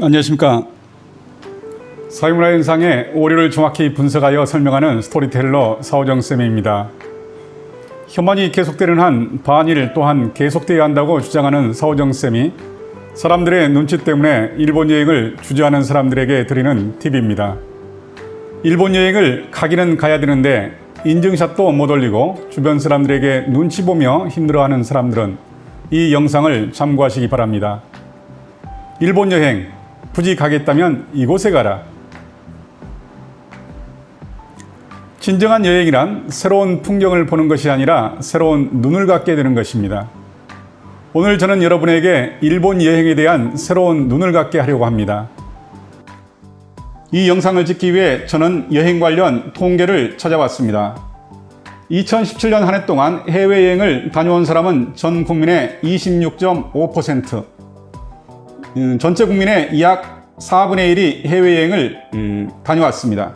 안녕하십니까. 사회문화 현상의 오류를 정확히 분석하여 설명하는 스토리텔러 사오정쌤입니다. 혐한이 계속되는 한 반일 또한 계속되어야 한다고 주장하는 사오정쌤이 사람들의 눈치 때문에 일본 여행을 주저하는 사람들에게 드리는 팁입니다. 일본 여행을 가기는 가야 되는데 인증샷도 못 올리고 주변 사람들에게 눈치 보며 힘들어하는 사람들은 이 영상을 참고하시기 바랍니다. 일본 여행, 굳이 가겠다면 이곳에 가라. 진정한 여행이란 새로운 풍경을 보는 것이 아니라 새로운 눈을 갖게 되는 것입니다. 오늘 저는 여러분에게 일본 여행에 대한 새로운 눈을 갖게 하려고 합니다. 이 영상을 찍기 위해 저는 여행 관련 통계를 찾아봤습니다. 2017년 한 해 동안 해외여행을 다녀온 사람은 전 국민의 26.5%, 전체 국민의 약 4분의 1이 해외여행을 다녀왔습니다.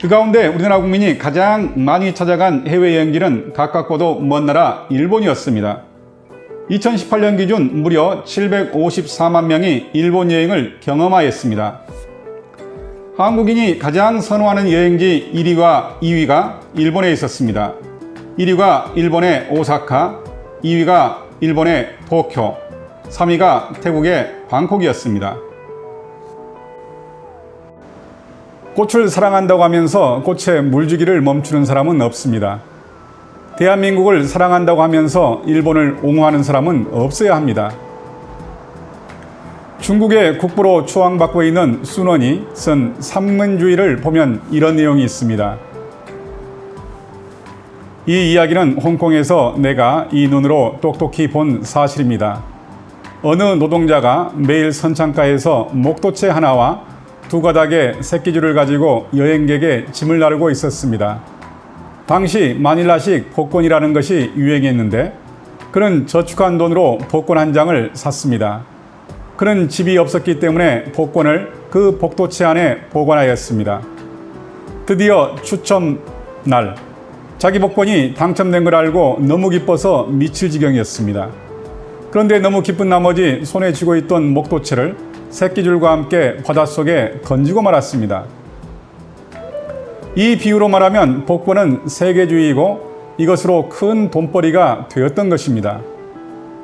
그 가운데 우리나라 국민이 가장 많이 찾아간 해외여행지는 가깝고도 먼 나라 일본이었습니다. 2018년 기준 무려 754만 명이 일본 여행을 경험하였습니다. 한국인이 가장 선호하는 여행지 1위와 2위가 일본에 있었습니다. 1위가 일본의 오사카, 2위가 일본의 도쿄, 3위가 태국의 방콕이었습니다. 꽃을 사랑한다고 하면서 꽃에 물주기를 멈추는 사람은 없습니다. 대한민국을 사랑한다고 하면서 일본을 옹호하는 사람은 없어야 합니다. 중국의 국보로 추앙받고 있는 순원이 쓴 삼문주의를 보면 이런 내용이 있습니다. 이 이야기는 홍콩에서 내가 이 눈으로 똑똑히 본 사실입니다. 어느 노동자가 매일 선창가에서 목도채 하나와 두 가닥의 새끼줄을 가지고 여행객의 짐을 나르고 있었습니다. 당시 마닐라식 복권이라는 것이 유행했는데 그는 저축한 돈으로 복권 한 장을 샀습니다. 그는 집이 없었기 때문에 복권을 그 복도체 안에 보관하였습니다. 드디어 추첨 날, 자기 복권이 당첨된 걸 알고 너무 기뻐서 미칠 지경이었습니다. 그런데 너무 기쁜 나머지 손에 쥐고 있던 목도체를 새끼줄과 함께 바닷속에 던지고 말았습니다. 이 비유로 말하면 복권은 세계주의이고 이것으로 큰 돈벌이가 되었던 것입니다.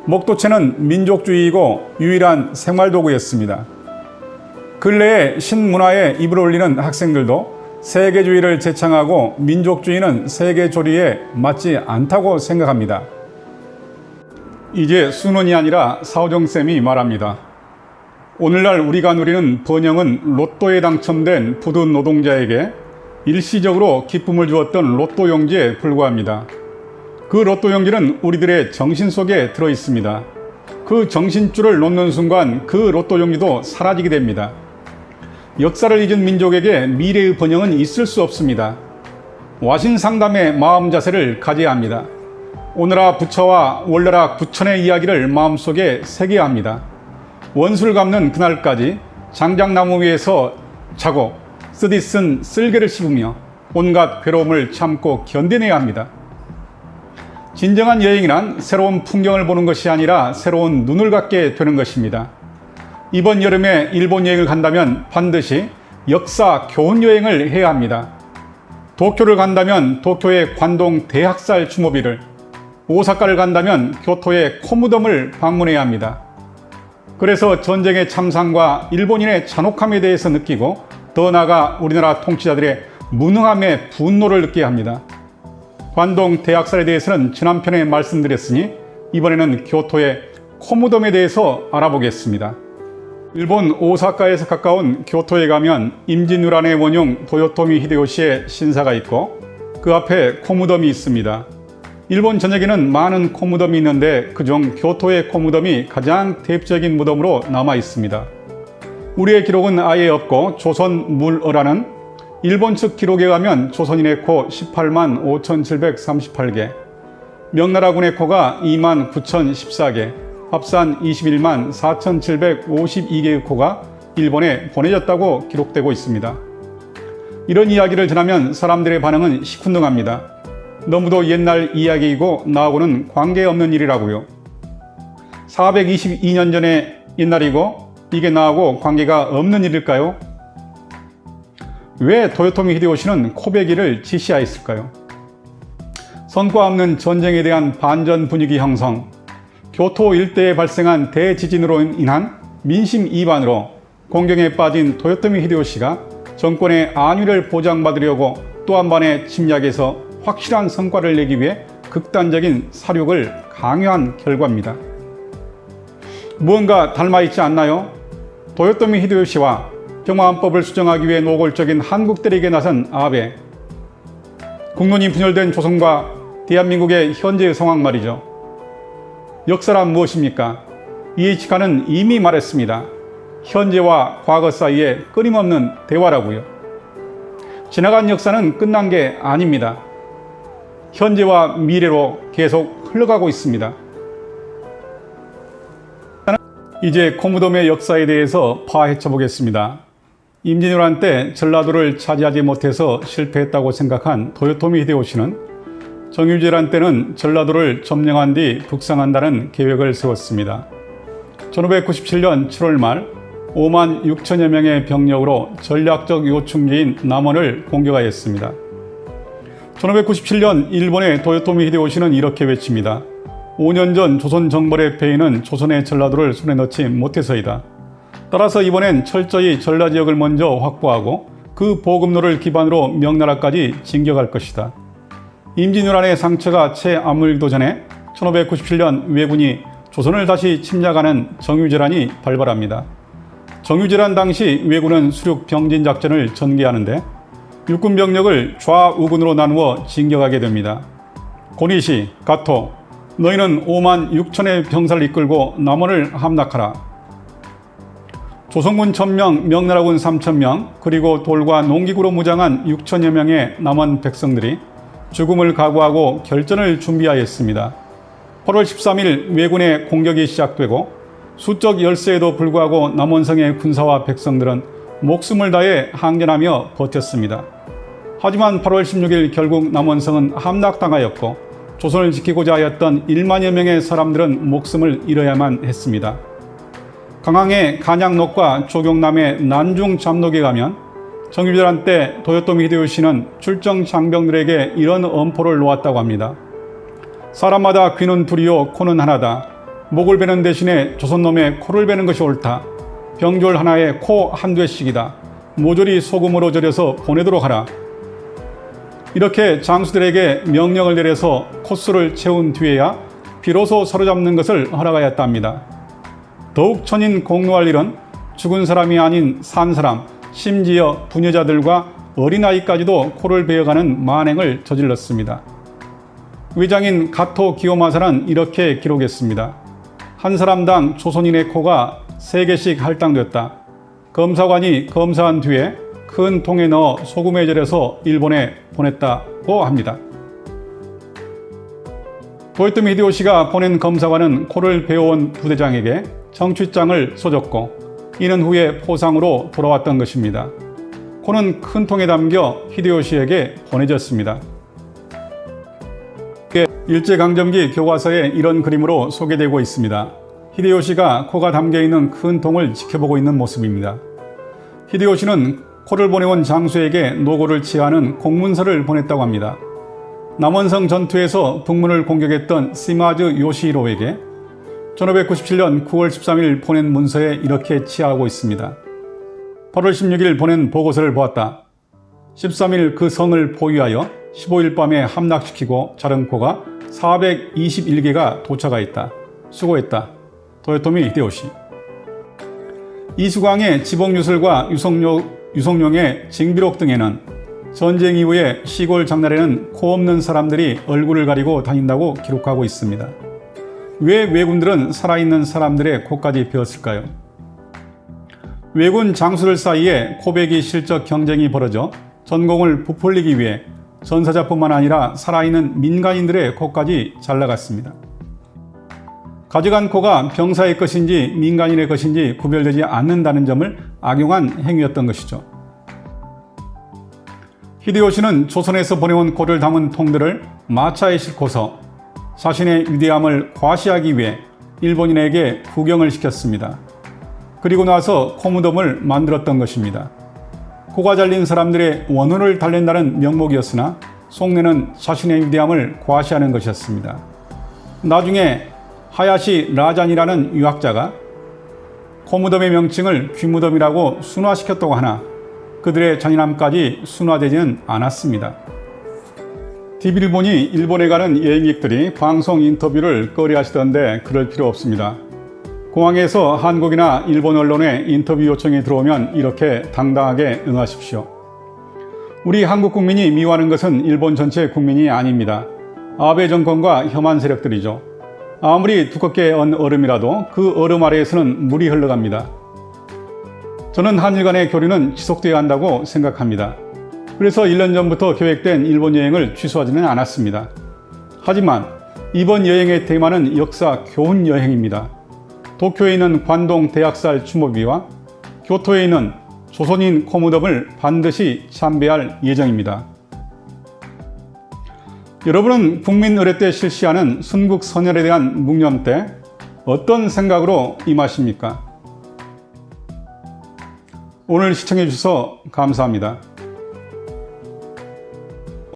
목도체는 민족주의이고 유일한 생활도구였습니다. 근래에 신문화에 입을 올리는 학생들도 세계주의를 제창하고 민족주의는 세계조리에 맞지 않다고 생각합니다. 이제 순원이 아니라 사오정쌤이 말합니다. 오늘날 우리가 누리는 번영은 로또에 당첨된 부두 노동자에게 일시적으로 기쁨을 주었던 로또 용지에 불과합니다. 그 로또 용지는 우리들의 정신 속에 들어 있습니다. 그 정신줄을 놓는 순간 그 로또 용지도 사라지게 됩니다. 역사를 잊은 민족에게 미래의 번영은 있을 수 없습니다. 와신상담의 마음 자세를 가져야 합니다. 오너라 부처와 월나라 부천의 이야기를 마음속에 새겨야 합니다. 원수를 갚는 그날까지 장작나무 위에서 자고 쓰디쓴 쓸개를 씹으며 온갖 괴로움을 참고 견뎌내야 합니다. 진정한 여행이란 새로운 풍경을 보는 것이 아니라 새로운 눈을 갖게 되는 것입니다. 이번 여름에 일본 여행을 간다면 반드시 역사 교훈 여행을 해야 합니다. 도쿄를 간다면 도쿄의 관동 대학살 추모비를, 오사카를 간다면 교토의 코무덤을 방문해야 합니다. 그래서 전쟁의 참상과 일본인의 잔혹함에 대해서 느끼고 더 나아가 우리나라 통치자들의 무능함에 분노를 느껴야 합니다. 관동 대학살에 대해서는 지난 편에 말씀드렸으니 이번에는 교토의 코무덤에 대해서 알아보겠습니다. 일본 오사카에서 가까운 교토에 가면 임진왜란의 원흉 도요토미 히데요시의 신사가 있고 그 앞에 코무덤이 있습니다. 일본 전역에는 많은 코무덤이 있는데 그중 교토의 코무덤이 가장 대표적인 무덤으로 남아 있습니다. 우리의 기록은 아예 없고 조선 물어라는 일본 측 기록에 가면 조선인의 코 18만 5,738개, 명나라군의 코가 2만 9,014개, 합산 21만 4,752개의 코가 일본에 보내졌다고 기록되고 있습니다. 이런 이야기를 전하면 사람들의 반응은 시큰둥합니다. 너무도 옛날 이야기이고 나하고는 관계없는 일이라고요. 422년 전에 옛날이고 이게 나하고 관계가 없는 일일까요? 왜 도요토미 히데요시는 코베기를 지시하였을까요? 성과 없는 전쟁에 대한 반전 분위기 형성, 교토 일대에 발생한 대지진으로 인한 민심 이반으로 공경에 빠진 도요토미 히데요시가 정권의 안위를 보장받으려고 또 한 번의 침략에서 확실한 성과를 내기 위해 극단적인 사륙을 강요한 결과입니다. 무언가 닮아있지 않나요? 도요토미 히데요시와 평화헌법을 수정하기 위해 노골적인 한국 때리기에 나선 아베. 국론이 분열된 조선과 대한민국의 현재의 상황 말이죠. 역사란 무엇입니까? 이에이치카는 이미 말했습니다. 현재와 과거 사이에 끊임없는 대화라고요. 지나간 역사는 끝난 게 아닙니다. 현재와 미래로 계속 흘러가고 있습니다. 이제 코무돔의 역사에 대해서 파헤쳐 보겠습니다. 임진왜란 때 전라도를 차지하지 못해서 실패했다고 생각한 도요토미 히데요시는 정유재란 때는 전라도를 점령한 뒤 북상한다는 계획을 세웠습니다. 1597년 7월 말 5만 6천여 명의 병력으로 전략적 요충지인 남원을 공격하였습니다. 1597년 일본의 도요토미 히데요시는 이렇게 외칩니다. 5년 전 조선 정벌의 패인은 조선의 전라도를 손에 넣지 못해서이다. 따라서 이번엔 철저히 전라지역을 먼저 확보하고 그 보급로를 기반으로 명나라까지 진격할 것이다. 임진왜란의 상처가 채 아물기도 전에 1597년 왜군이 조선을 다시 침략하는 정유재란이 발발합니다. 정유재란 당시 왜군은 수륙 병진 작전을 전개하는데 육군 병력을 좌우군으로 나누어 진격하게 됩니다. 고니시, 가토, 너희는 5만 6천의 병사를 이끌고 남원을 함락하라. 조선군 1000명, 명나라군 3000명, 그리고 돌과 농기구로 무장한 6천여 명의 남원 백성들이 죽음을 각오하고 결전을 준비하였습니다. 8월 13일 왜군의 공격이 시작되고 수적 열세에도 불구하고 남원성의 군사와 백성들은 목숨을 다해 항전하며 버텼습니다. 하지만 8월 16일 결국 남원성은 함락당하였고 조선을 지키고자 하였던 1만여 명의 사람들은 목숨을 잃어야만 했습니다. 강항의 간양록과 조경남의 난중 잠록에 가면 정유재란 때 도요토미 히데요시는 출정 장병들에게 이런 엄포를 놓았다고 합니다. 사람마다 귀는 둘이요 코는 하나다. 목을 베는 대신에 조선놈의 코를 베는 것이 옳다. 병졸 하나에 코 한되씩이다. 모조리 소금으로 절여서 보내도록 하라. 이렇게 장수들에게 명령을 내려서 코수를 채운 뒤에야 비로소 사로잡는 것을 허락하였답니다. 더욱 천인 공로할 일은 죽은 사람이 아닌 산 사람, 심지어 부녀자들과 어린아이까지도 코를 베어가는 만행을 저질렀습니다. 위장인 가토 기요마사는 이렇게 기록했습니다. 한 사람당 조선인의 코가 3개씩 할당됐다. 검사관이 검사한 뒤에 큰 통에 넣어 소금에 절여서 일본에 보냈다고 합니다. 도요토미 히데요시가 보낸 검사관은 코를 베어온 부대장에게 청취장을 써줬고 이는 후에 포상으로 돌아왔던 것입니다. 코는 큰 통에 담겨 히데요시에게 보내졌습니다. 일제강점기 교과서에 이런 그림으로 소개되고 있습니다. 히데요시가 코가 담겨있는 큰 통을 지켜보고 있는 모습입니다. 히데요시는 코를 보내온 장수에게 노고를 치하는 공문서를 보냈다고 합니다. 남원성 전투에서 북문을 공격했던 시마즈 요시히로에게 1597년 9월 13일 보낸 문서에 이렇게 치하하고 있습니다. 8월 16일 보낸 보고서를 보았다. 13일 그 성을 포위하여 15일 밤에 함락시키고 자른 코가 421개가 도착하였다. 수고했다. 도요토미 히데요시. 이수광의 지복유술과 유성룡의 징비록 등에는 전쟁 이후에 시골 장날에는 코 없는 사람들이 얼굴을 가리고 다닌다고 기록하고 있습니다. 왜 왜군들은 살아있는 사람들의 코까지 베었을까요? 왜군 장수들 사이에 코베기 실적 경쟁이 벌어져 전공을 부풀리기 위해 전사자뿐만 아니라 살아있는 민간인들의 코까지 잘라갔습니다. 가져간 코가 병사의 것인지 민간인의 것인지 구별되지 않는다는 점을 악용한 행위였던 것이죠. 히데요시는 조선에서 보내온 코를 담은 통들을 마차에 싣고서 자신의 위대함을 과시하기 위해 일본인에게 구경을 시켰습니다. 그리고 나서 코무덤을 만들었던 것입니다. 코가 잘린 사람들의 원혼을 달랜다는 명목이었으나 속내는 자신의 위대함을 과시하는 것이었습니다. 나중에 하야시 라잔이라는 유학자가 코무덤의 명칭을 귀무덤이라고 순화시켰다고 하나 그들의 잔인함까지 순화되지는 않았습니다. TV를 보니 일본에 가는 여행객들이 방송 인터뷰를 꺼려하시던데 그럴 필요 없습니다. 공항에서 한국이나 일본 언론에 인터뷰 요청이 들어오면 이렇게 당당하게 응하십시오. 우리 한국 국민이 미워하는 것은 일본 전체 국민이 아닙니다. 아베 정권과 혐한 세력들이죠. 아무리 두껍게 언 얼음이라도 그 얼음 아래에서는 물이 흘러갑니다. 저는 한일 간의 교류는 지속되어야 한다고 생각합니다. 그래서 1년 전부터 계획된 일본 여행을 취소하지는 않았습니다. 하지만 이번 여행의 테마는 역사 교훈 여행입니다. 도쿄에 있는 관동 대학살 추모비와 교토에 있는 조선인 코무덤을 반드시 참배할 예정입니다. 여러분은 국민의례 때 실시하는 순국선열에 대한 묵념 때 어떤 생각으로 임하십니까? 오늘 시청해 주셔서 감사합니다.